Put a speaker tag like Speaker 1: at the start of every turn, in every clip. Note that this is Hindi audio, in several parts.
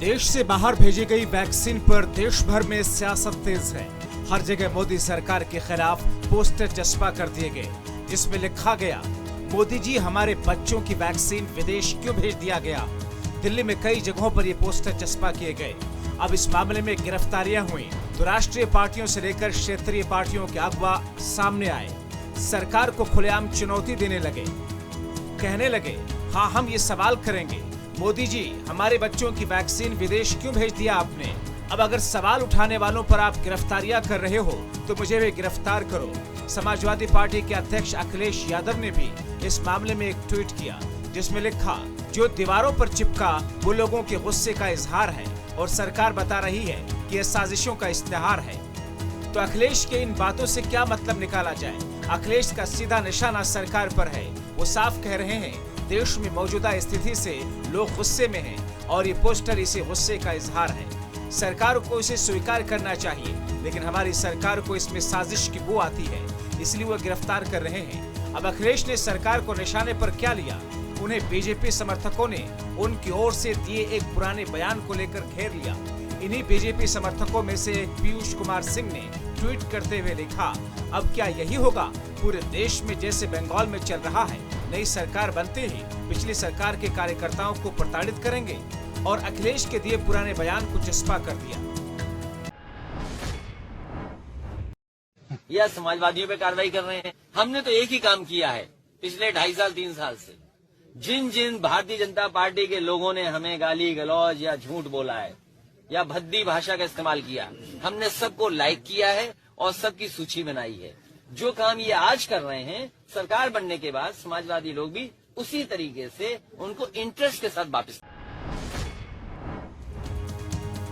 Speaker 1: देश से बाहर भेजी गई वैक्सीन पर देश भर में सियासत तेज है। हर जगह मोदी सरकार के खिलाफ पोस्टर चस्पा कर दिए गए, जिसमें लिखा गया, मोदी जी हमारे बच्चों की वैक्सीन विदेश क्यों भेज दिया गया। दिल्ली में कई जगहों पर ये पोस्टर चस्पा किए गए। अब इस मामले में गिरफ्तारियां हुई तो राष्ट्रीय पार्टियों से लेकर क्षेत्रीय पार्टियों के अगवा सामने आए, सरकार को खुलेआम चुनौती देने लगे, कहने लगे, हाँ हम ये सवाल करेंगे, मोदी जी हमारे बच्चों की वैक्सीन विदेश क्यों भेज दिया आपने। अब अगर सवाल उठाने वालों पर आप गिरफ्तारियां कर रहे हो तो मुझे भी गिरफ्तार करो। समाजवादी पार्टी के अध्यक्ष अखिलेश यादव ने भी इस मामले में एक ट्वीट किया, जिसमें लिखा, जो दीवारों पर चिपका वो लोगों के गुस्से का इजहार है और सरकार बता रही है कि यह साजिशों का इश्तिहार है। तो अखिलेश के इन बातों से क्या मतलब निकाला जाए। अखिलेश का सीधा निशाना सरकार पर है। वो साफ कह रहे हैं, देश में मौजूदा स्थिति से लोग गुस्से में हैं और ये पोस्टर इसी गुस्से का इजहार है। सरकार को इसे स्वीकार करना चाहिए, लेकिन हमारी सरकार को इसमें साजिश की बू आती है, इसलिए वो गिरफ्तार कर रहे हैं। अब अखिलेश ने सरकार को निशाने पर क्या लिया। उन्हें बीजेपी समर्थकों ने उनकी ओर से दिए एक पुराने बयान को लेकर घेर लिया। इन्हीं बीजेपी समर्थकों में से एक पीयूष कुमार सिंह ने ट्वीट करते हुए लिखा, अब क्या यही होगा पूरे देश में जैसे बंगाल में चल रहा है। नई सरकार बनते ही पिछली सरकार के कार्यकर्ताओं को प्रताड़ित करेंगे। और अखिलेश के दिए पुराने बयान को चस्पा कर दिया।
Speaker 2: यह समाजवादियों पे कार्रवाई कर रहे हैं। हमने तो एक ही काम किया है पिछले 2.5 साल 3 साल से। जिन जिन भारतीय जनता पार्टी के लोगों ने हमें गाली गलौज या झूठ बोला है या भद्दी भाषा का इस्तेमाल किया, हमने सबको लाइक किया है और सबकी सूची बनाई है। जो काम ये आज कर रहे हैं, सरकार बनने के बाद समाजवादी लोग भी उसी तरीके से उनको इंटरेस्ट के साथ वापस।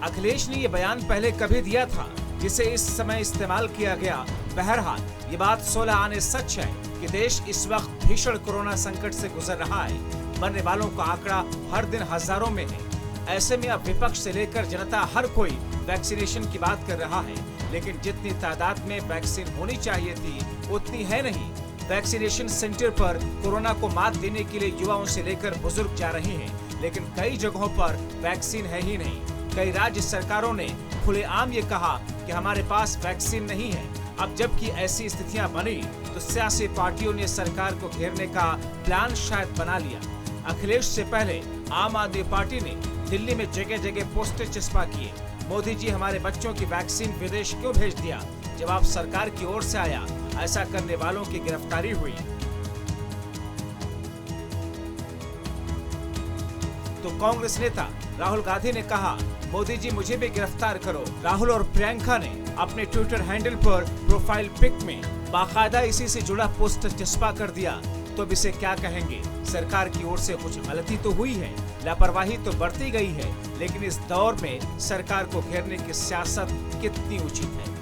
Speaker 1: अखिलेश ने ये बयान पहले कभी दिया था जिसे इस समय इस्तेमाल किया गया। बहरहाल ये बात 16 आने सच है कि देश इस वक्त भीषण कोरोना संकट से गुजर रहा है। मरने वालों का आंकड़ा हर दिन हजारों में है। ऐसे में अब विपक्ष से लेकर जनता हर कोई वैक्सीनेशन की बात कर रहा है, लेकिन जितनी तादाद में वैक्सीन होनी चाहिए थी उतनी है नहीं। वैक्सीनेशन सेंटर पर कोरोना को मात देने के लिए युवाओं से लेकर बुजुर्ग जा रहे हैं, लेकिन कई जगहों पर वैक्सीन है ही नहीं। कई राज्य सरकारों ने खुलेआम ये कहा कि हमारे पास वैक्सीन नहीं है। अब जबकि ऐसी स्थितियां बनी तो सियासी पार्टियों ने सरकार को घेरने का प्लान शायद बना लिया। अखिलेश से पहले आम आदमी पार्टी ने दिल्ली में जगह जगह पोस्टर चस्पा किए, मोदी जी हमारे बच्चों की वैक्सीन विदेश क्यों भेज दिया। जवाब सरकार की ओर से आया, ऐसा करने वालों की गिरफ्तारी हुई। तो कांग्रेस नेता राहुल गांधी ने कहा, मोदी जी मुझे भी गिरफ्तार करो। राहुल और प्रियंका ने अपने ट्विटर हैंडल पर प्रोफाइल पिक में बाकायदा इसी से जुड़ा पोस्टर चस्पा कर दिया। तो अब इसे क्या कहेंगे। सरकार की ओर से कुछ गलती तो हुई है, लापरवाही तो बरती गई है, लेकिन इस दौर में सरकार को घेरने की सियासत कितनी उचित है।